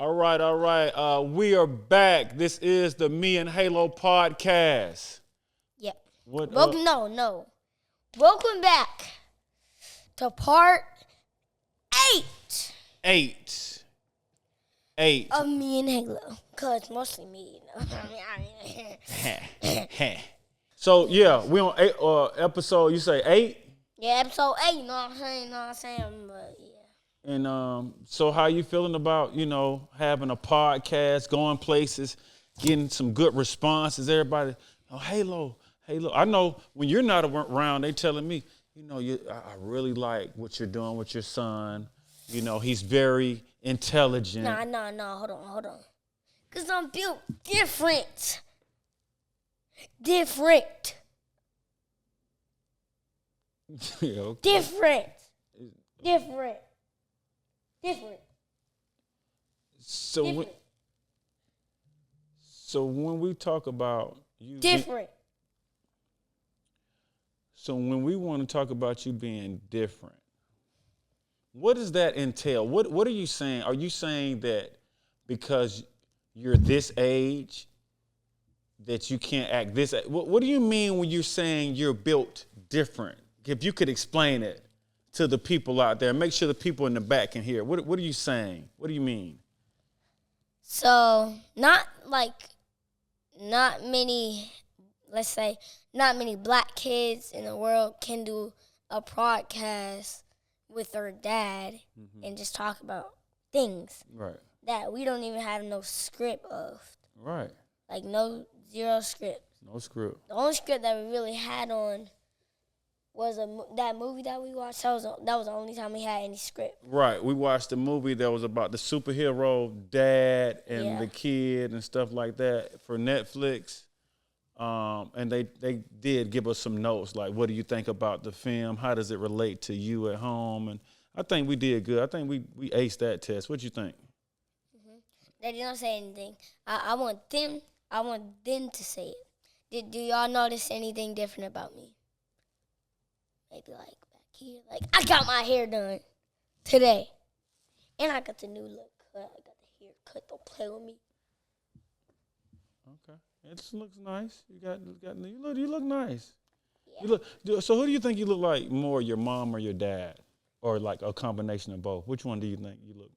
All right, all right. We are back. This is the meandhalo podcast. Yep. What? Welcome. No. Welcome back to part 8. 8 of meandhalo. Cause mostly me. So yeah, we on episode. You say 8? Yeah, episode 8. You know what I'm saying? But yeah. And so how you feeling about having a podcast, going places, getting some good responses? Everybody, Halo. I know when you're not around, they telling me, I really like what you're doing with your son. He's very intelligent. Nah. Hold on. Cause I'm built different. Different. Yeah, okay. Different. So when we talk about you, different. So when we want to talk about you being different, what does that entail? What are you saying? Are you saying that because you're this age that you can't act this? What do you mean when you're saying you're built different? If you could explain it to the people out there, make sure the people in the back can hear. What are you saying? What do you mean? So not many black kids in the world can do a podcast with their dad and just talk about things that we don't even have no script of. Right. Like zero script. No script. The only script that we really had on was that movie that we watched. That was the only time we had any script. Right. We watched a movie that was about the superhero dad and the kid and stuff like that for Netflix. And they did give us some notes, like, what do you think about the film? How does it relate to you at home? And I think we did good. I think we aced that test. What you think? They didn't say anything. I want them to say it. Do y'all notice anything different about me? Maybe like back here. Like, I got my hair done today. And I got the new look cut. I got the hair cut. Don't play with me. Okay. It looks nice. You look nice. Yeah. So who do you think you look like more, your mom or your dad? Or like a combination of both? Which one do you think you look?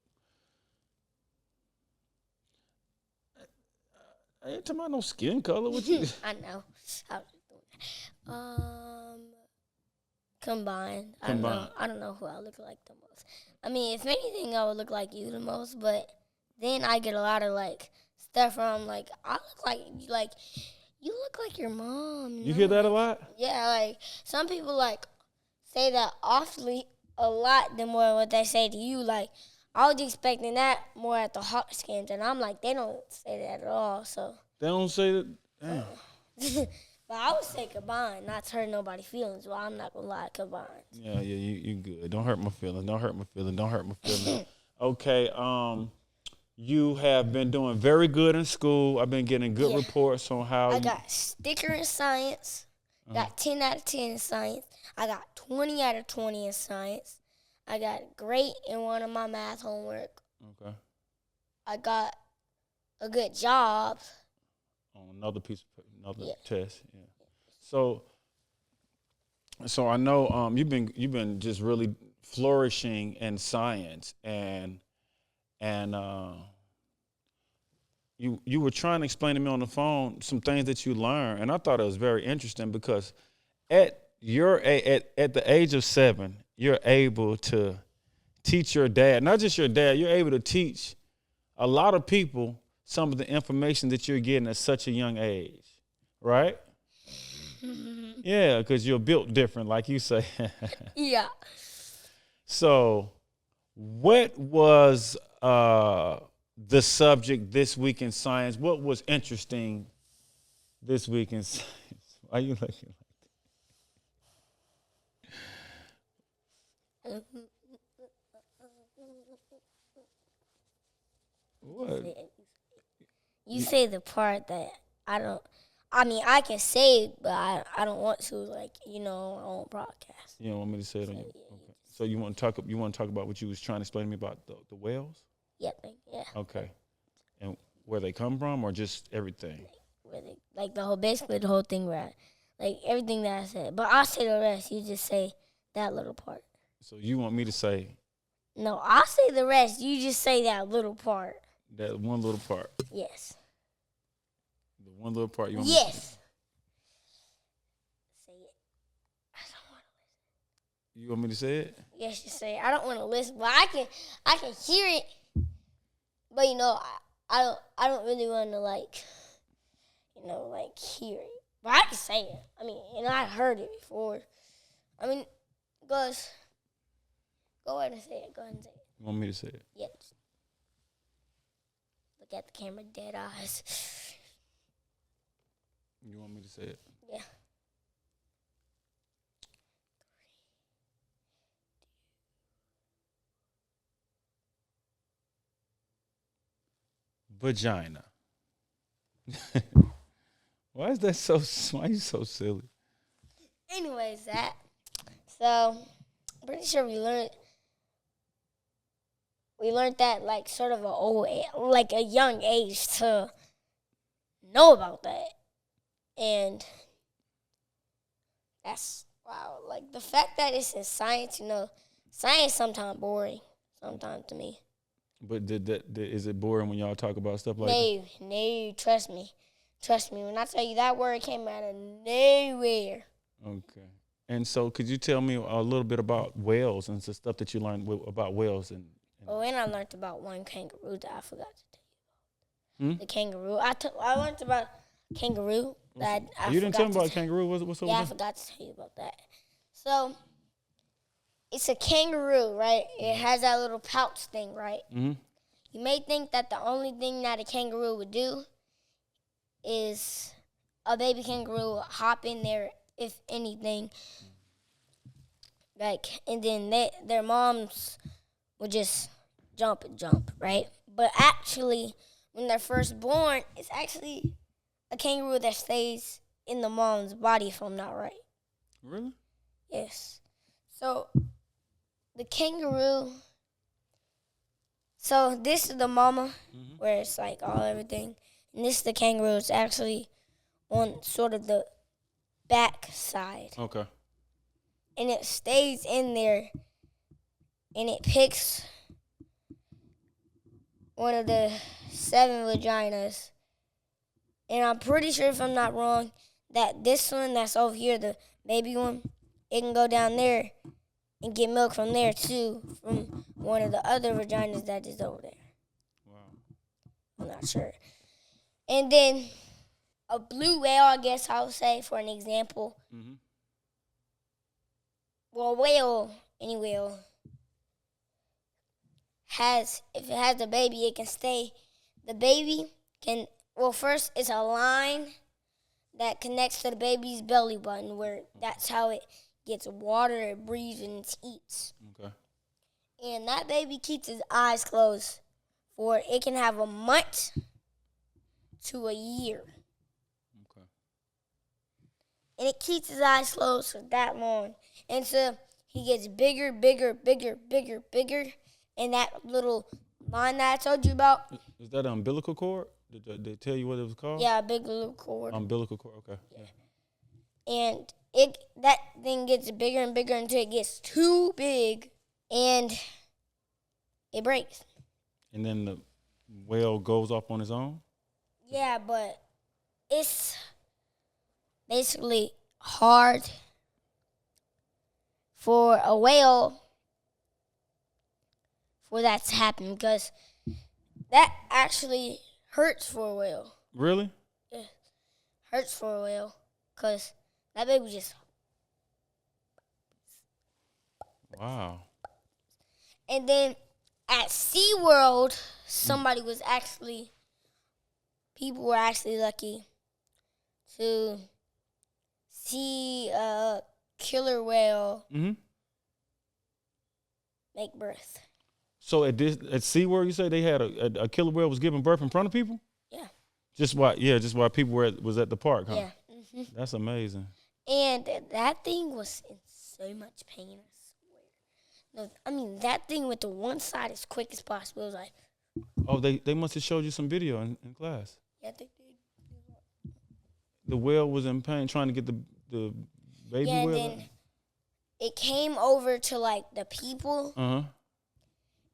I ain't talking about no skin color. What you? I know. I was doing that. Combined. I don't know who I look like the most. I mean, if anything, I would look like you the most. But then I get a lot of stuff from I look like you look like your mom. You hear that a lot? Yeah, some people say that awfully a lot than more what they say to you. I was expecting that more at the Hawks games, and I'm they don't say that at all. So they don't say that. Damn. But I would say combined, not to hurt nobody's feelings. Well, I'm not gonna lie, combined. Yeah, you good. Don't hurt my feelings. Okay, you have been doing very good in school. I've been getting good reports on how I got sticker in science. Got 10 out of 10 in science. I got 20 out of 20 in science. I got great in one of my math homework. Okay. I got a good job. On another test. Yeah. So I know you've been just really flourishing in science and you were trying to explain to me on the phone some things that you learned, and I thought it was very interesting because at the age of 7, you're able to teach your dad, not just your dad, you're able to teach a lot of people some of the information that you're getting at such a young age, right? Yeah, because you're built different, like you say. Yeah. So what was the subject this week in science? What was interesting this week in science? Why are you looking like that? What? You say the part that I can say it, but I don't want to, on broadcast. You don't want me to say it on you? Okay. So you want to talk about what you was trying to explain to me about the whales? Yeah, Yeah. Okay. And where they come from, or just everything? Like basically the whole thing, right? Like everything that I said. But I'll say the rest. You just say that little part. So you want me to say No, I'll say the rest. You just say that little part. that one little part? Yes. The one little part you want me to say? Yes. Say it. I don't want to listen. You want me to say it? Yes, you say it. I don't want to listen, but I can hear it. But I don't really want to like hear it. But I can say it. I mean, and I heard it before. I mean, goes. Go ahead and say it. Go ahead and say it. You want me to say it? Yes. Look at the camera, dead eyes. You want me to say it? Yeah. Vagina. Why is that so? Why are you so silly? Anyways, so I'm pretty sure we learned that like sort of like a young age to know about that, and that's wow. Like the fact that it's in science, science sometimes boring, sometimes to me. But is it boring when y'all talk about stuff like that? No, trust me. When I tell you that word came out of nowhere. Okay. And so, could you tell me a little bit about whales and some stuff that you learned about whales? And and I learned about one kangaroo that I forgot to tell you about. Hmm? The kangaroo. I learned about kangaroo that I you didn't tell me forgot about kangaroo. What's over Yeah, I there? forgot to tell you about that. So, it's a kangaroo, right? It has that little pouch thing, right? Mm-hmm. You may think that the only thing that a kangaroo would do is a baby kangaroo hop in there, if anything, and then their moms would just jump, right? But actually, when they're first born, it's actually a kangaroo that stays in the mom's body, if I'm not right. Really? Yes. So the kangaroo. So this is the mama, where it's like all everything, and this is the kangaroo. It's actually on sort of the back side. Okay. And it stays in there, and it picks one of the 7 vaginas. And I'm pretty sure, if I'm not wrong, that this one that's over here, the baby one, it can go down there and get milk from there too, from one of the other vaginas that is over there. Wow. I'm not sure. And then a blue whale, I guess I would say, for an example. Mm-hmm. Well, any whale, if it has a baby, it can stay. The baby can, first it's a line that connects to the baby's belly button, where that's how it gets water, it breathes, and it eats. Okay. And that baby keeps his eyes closed for, it can have a month to a year. Okay. And it keeps his eyes closed for that long. And so he gets bigger, and that little line that I told you about. Is that an umbilical cord? Did they tell you what it was called? Yeah, a big little cord. Umbilical cord, okay. Yeah. And that thing gets bigger and bigger until it gets too big, and it breaks. And then the whale goes off on his own? Yeah, but it's basically hard for a whale for that to happen, because that actually hurts for a whale. Really? Yeah, hurts for a whale, because that baby just... Wow. And then at SeaWorld, people were actually lucky to see a killer whale make birth. So at SeaWorld, you say they had a killer whale was giving birth in front of people? Yeah. Just while people was at the park, huh? Yeah. Mm-hmm. That's amazing. And that thing was in so much pain, I swear. No, I mean, that thing went to one side as quick as possible. It was like... Oh, they must have showed you some video in class. Yeah, they did. The whale was in pain trying to get the baby Yeah, and whale. then it came over to like the people, Uh huh.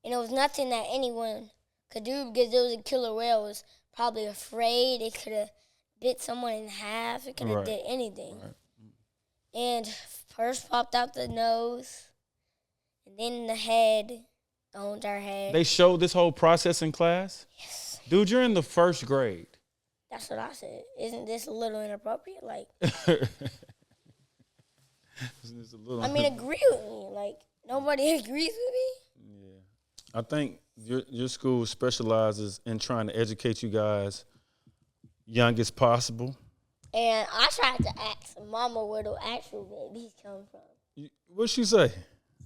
and it was nothing that anyone could do because it was a killer whale. It was probably afraid. It could have bit someone in half. It could have Right. did anything. Right. And first popped out the nose, and then the head, the whole entire head. They showed this whole process in class. Yes, Dude, you're in the first grade. that's what I said. Isn't this a little inappropriate? Like, It's a little. I mean, agree with me. Like, nobody agrees with me. Yeah. I think your school specializes in trying to educate you guys young as possible. And I tried to ask Mama where the actual babies come from. What'd she say?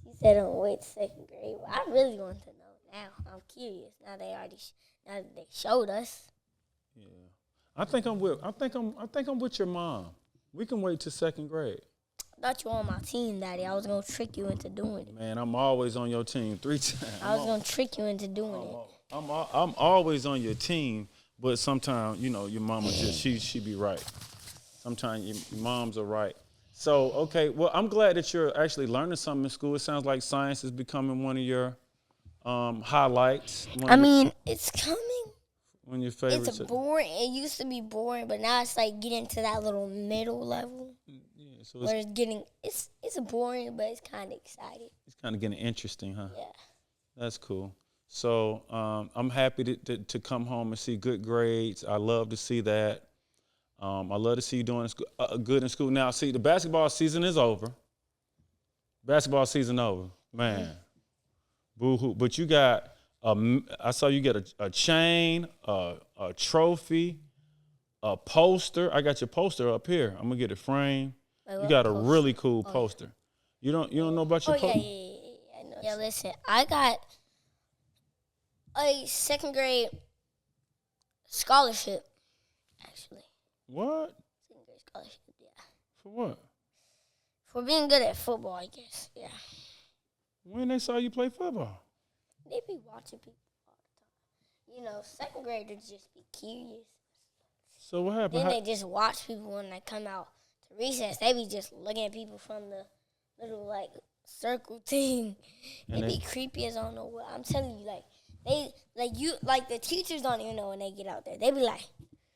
She said on wait second grade. Well, I really want to know now. I'm curious. Now that they showed us. Yeah. I think I'm with your mom. We can wait till second grade. I thought you were on my team, Daddy. I was gonna trick you into doing it. Man, I'm always on your team 3 times. I was gonna trick you into doing it. I'm always on your team, but sometimes your mama just she be right. Sometimes your moms are right. So okay, well I'm glad that you're actually learning something in school. It sounds like science is becoming one of your highlights. It's coming. One of your favorites. It's boring. It used to be boring, but now it's like getting to that little middle level. Yeah, so where it's boring, but it's kind of exciting. It's kind of getting interesting, huh? Yeah. That's cool. So I'm happy to come home and see good grades. I love to see that. I love to see you doing good in school. Now, see, the basketball season is over. Basketball season over, man. Boo-hoo. But you got, I saw you get a chain, a trophy, a poster. I got your poster up here. I'm gonna get it framed. You got a really cool poster. You don't know about your poster? Yeah. I know. Yeah, listen, I got a second grade scholarship, actually. What? Second grade scholarship, yeah. For what? For being good at football, I guess, yeah. When they saw you play football? They be watching people all the time. Second graders just be curious. So what happened? Then they just watch people when they come out to recess. They be just looking at people from the little, like, circle thing. They be creepy as I don't know what. I'm telling you, the teachers don't even know when they get out there. They be like,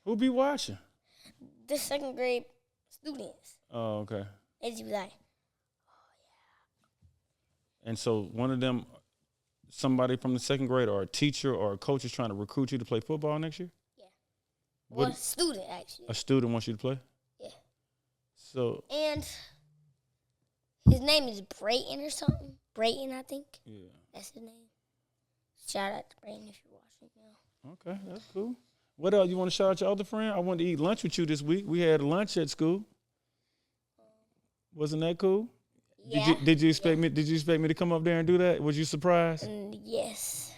who be watching? The second grade students. Oh, okay. They just be like, and so one of them, somebody from the second grade or a teacher or a coach is trying to recruit you to play football next year? yeah. Well, a student, actually. A student wants you to play? Yeah. So. And his name is Brayton or something. Brayton, I think. Yeah. That's his name. Shout out to Brayton if you're watching now. Okay, that's cool. What else? You want to shout out your other friend? I wanted to eat lunch with you this week. We had lunch at school. Wasn't that cool? Yeah. Did you expect me? Did you expect me to come up there and do that? Was you surprised? Yes.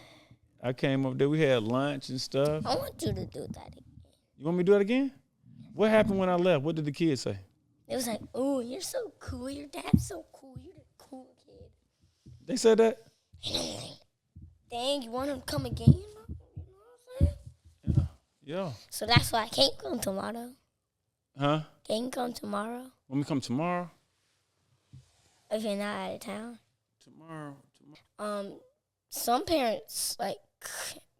I came up there. We had lunch and stuff. I want you to do that again. You want me to do that again? What happened when I left? What did the kids say? It was like, oh, you're so cool. Your dad's so cool. You're the cool kid. They said that? And I'm like, dang, you want him to come again? You know what I'm saying? Yeah. So that's why I can't come tomorrow. Huh? Can't come tomorrow. When we come tomorrow? If you're not out of town. Tomorrow. Some parents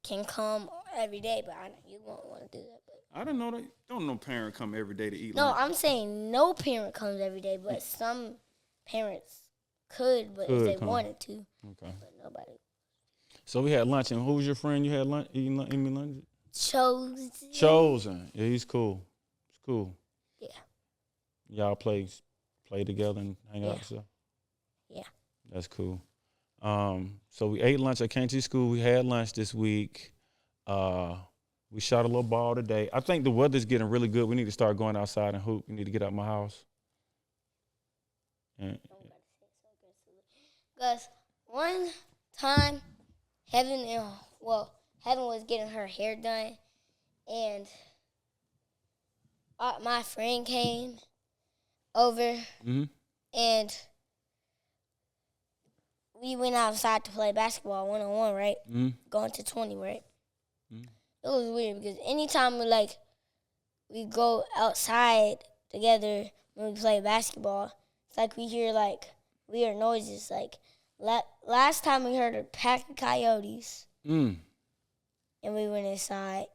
can come every day, but I know you won't want to do that. But I don't know that. Don't no parent come every day to eat no, lunch. I'm saying no parent comes every day, but some parents could, but if they wanted to. Okay. But nobody. So we had lunch, and who was your friend you had lunch eating lunch? Chosen. Yeah, he's cool. It's cool. Yeah. Y'all play together and hang out and stuff? Yeah. That's cool. So we ate lunch at Chainz School. We had lunch this week. We shot a little ball today. I think the weather's getting really good. We need to start going outside and hoop. We need to get out my house. Because one time, Heaven was getting her hair done, and my friend came over, and we went outside to play basketball 1-on-1, right? Going to 20, right? It was weird because anytime we go outside together when we play basketball, it's like we hear like weird noises. Like last time we heard a pack of coyotes, and we went inside.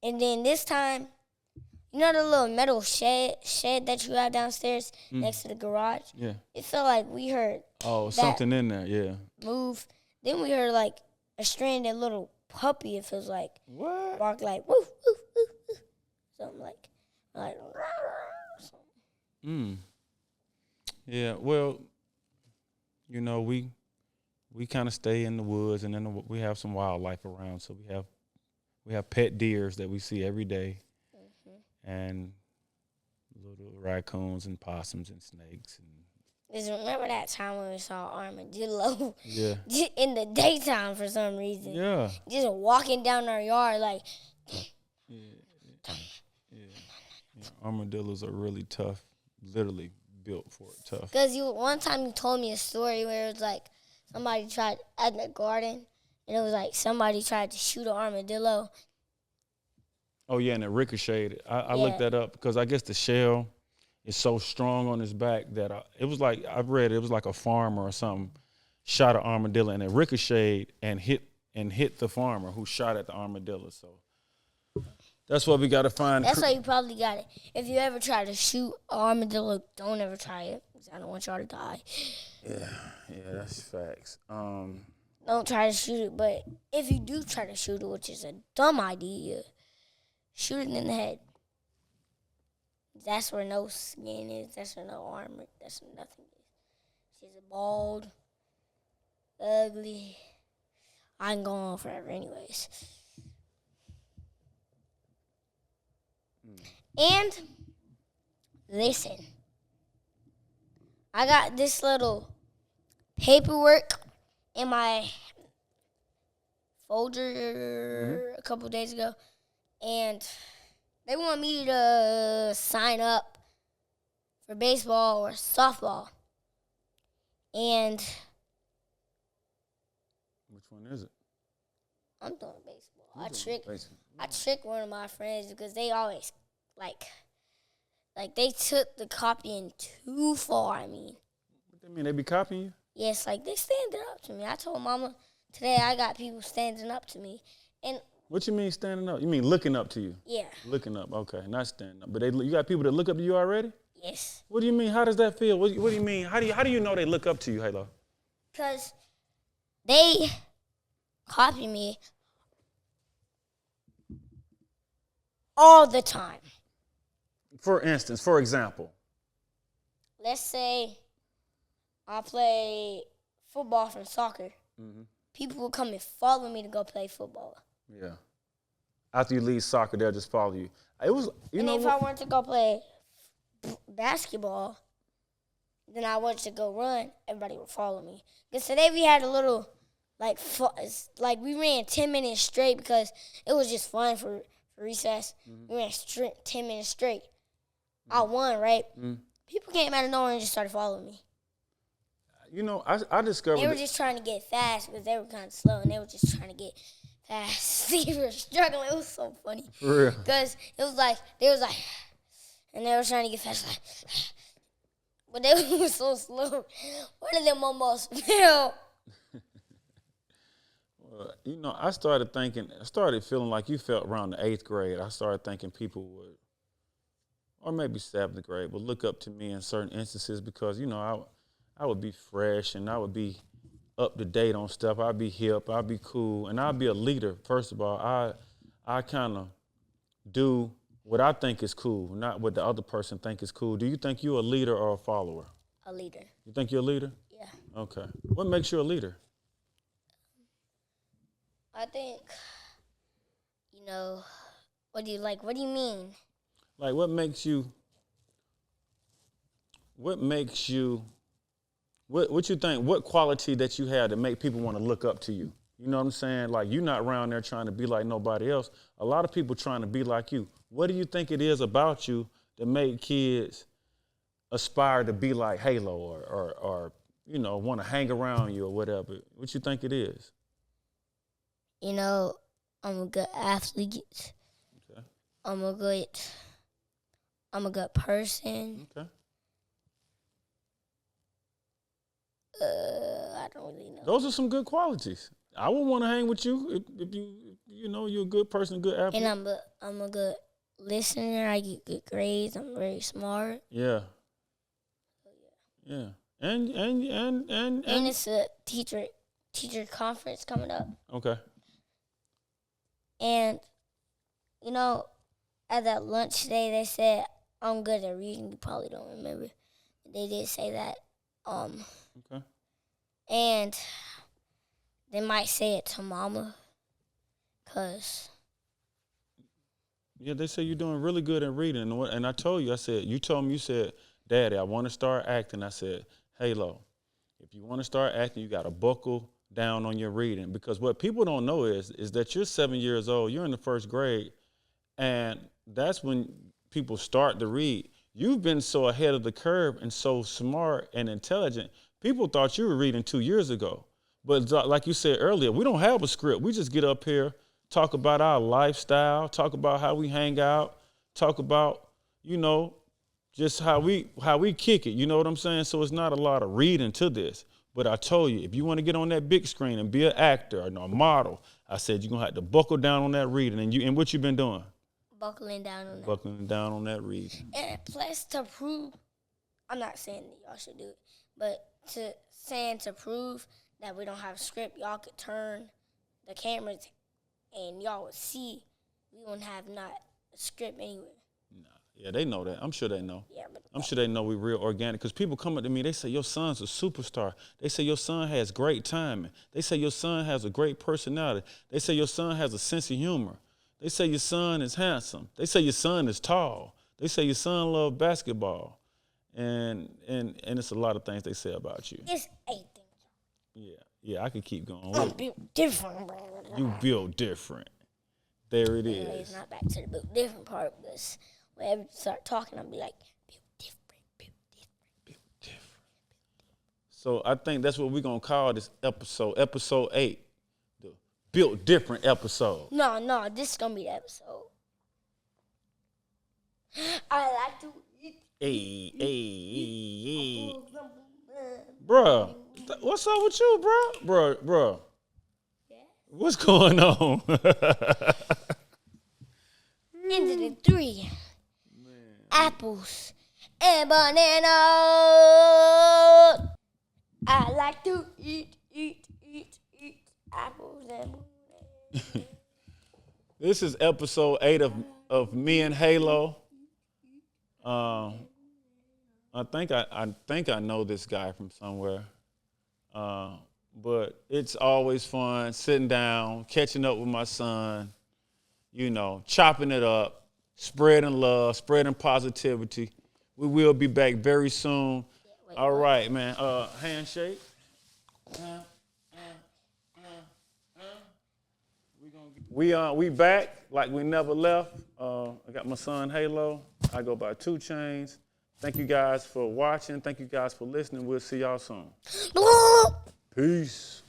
And then this time, you know the little metal shed that you have downstairs next to the garage? Yeah. It felt like we heard something in there, yeah. Move. Then we heard like a stranded little puppy, it feels like. What? Bark like, woof, woof, woof, woof. Something like something. Yeah, well, you know, we kind of stay in the woods, and then we have some wildlife around. So we have pet deers that we see every day, and little raccoons and possums and snakes. And just remember that time when we saw armadillo? Yeah. In the daytime for some reason. Yeah. Just walking down our yard like. Yeah. Armadillos are really tough. Literally built for it, tough. Because one time you told me a story where it was like somebody tried at the garden, and it was like somebody tried to shoot an armadillo. Oh, yeah, and it ricocheted. I looked that up because I guess the shell is so strong on his back that it was like, I've read it was like a farmer or something shot an armadillo, and it ricocheted and hit the farmer who shot at the armadillo. So that's what we got to find. That's why you probably got it. If you ever try to shoot an armadillo, don't ever try it, because I don't want y'all to die. Yeah, that's facts. Don't try to shoot it, but if you do try to shoot it, which is a dumb idea, shoot it in the head. That's where no skin is. That's where no armor. That's where nothing is. She's bald, ugly. I can go on forever anyways. And listen, I got this little paperwork in my folder a couple days ago, and they want me to sign up for baseball or softball. And which one is it? I'm doing baseball. I tricked one of my friends because they always like they took the copying too far. I mean, What do you mean? They be copying you? yes, like they standing up to me. I told Mama today I got people standing up to me, and What you mean standing up? You mean looking up to you? yeah, Looking up, okay, not standing up. But you got people that look up to you already? yes, What do you mean? How does that feel? What do you mean? How do you know they look up to you, Halo? because they copy me all the time. For instance, for example. Let's say I play football from soccer. People will come and follow me to go play football. Yeah. After you leave soccer, they'll just follow you. It was, And if I wanted to go play basketball, then I wanted to go run, everybody would follow me. Because today we had a little, like we ran 10 minutes straight because it was just fun for recess. We ran 10 minutes straight. I won, right? People came out of nowhere and just started following me. You know, I discovered... They were just trying to get fast because they were kind of slow, and they were just trying to get fast. They were struggling. It was so funny. For real. Because it was like, they was like, and they were trying to get fast, like, but they were so slow. One of them almost fell. You know, I started feeling like you felt around the 8th grade. I started thinking people would, or maybe 7th grade, would look up to me in certain instances because, you know, I would be fresh and I would be up to date on stuff. I'd be hip, I'd be cool, and I'd be a leader. First of all, I kind of do what I think is cool, not what the other person think is cool. Do you think you're a leader or a follower? A leader. You think you're a leader? Yeah. Okay. What makes you a leader? I think, you know, what do you mean? Like, what makes you, what you think, what quality that you have to make people want to look up to you? You know what I'm saying? Like, you're not around there trying to be like nobody else. A lot of people trying to be like you. What do you think it is about you that make kids aspire to be like Halo or you know, want to hang around you or whatever? What you think it is? You know, I'm a good athlete. Okay. I'm a good person. Okay. I don't really know. Those are some good qualities. I would want to hang with you if you're a good person, good athlete. And I'm a good listener. I get good grades. I'm very smart. Yeah. Yeah. And it's a teacher conference coming up. okay. And you know, at that lunch today, they said I'm good at reading. You probably don't remember, but they did say that. Okay. And they might say it to Mama, cause Yeah, they say you're doing really good at reading. And I told you, I said, you told me, you said, Daddy, I want to start acting. I said, Halo, if you want to start acting, you got to buckle down on your reading. Because what people don't know is that you're 7 years old, you're in the first grade, and that's when people start to read. You've been so ahead of the curve and so smart and intelligent. People thought you were reading 2 years ago. But like you said earlier, we don't have a script. We just get up here, talk about our lifestyle, talk about how we hang out, talk about, just how we kick it. You know what I'm saying? So it's not a lot of reading to this. But I told you, if you want to get on that big screen and be an actor or a model, I said you're going to have to buckle down on that reading. And what you been doing? Buckling down on that. Buckling down on that reading. And plus to prove, I'm not saying that y'all should do it, but to prove that we don't have a script, y'all could turn the cameras and y'all would see we won't have not a script anywhere. Nah, yeah, they know that. I'm sure they know. Yeah, but I'm sure they know we real organic because people come up to me, they say your son's a superstar. They say your son has great timing. They say your son has a great personality. They say your son has a sense of humor. They say your son is handsome. They say your son is tall. They say your son loves basketball. And it's a lot of things they say about you. it's 8 things. Yeah, I could keep going. I'm built different. You built different. There it Anyways, is. not back to the built different part, because whenever you start talking, I'll be like, built different, built different. Built different. So I think that's what we're going to call this episode 8. The built different episode. No, this is going to be the episode. I like to eat. Hey. Bruh, what's up with you, bruh? Yeah. What's going on? Into the 3 apples and banana. I like to eat apples and bananas. This is episode 8 of meandhalo. I think I know this guy from somewhere. But it's always fun sitting down, catching up with my son, chopping it up, spreading love, spreading positivity. We will be back very soon. All right, man. Handshake. We back like we never left. I got my son Halo. I go by 2 Chainz. Thank you guys for watching. Thank you guys for listening. We'll see y'all soon. Peace.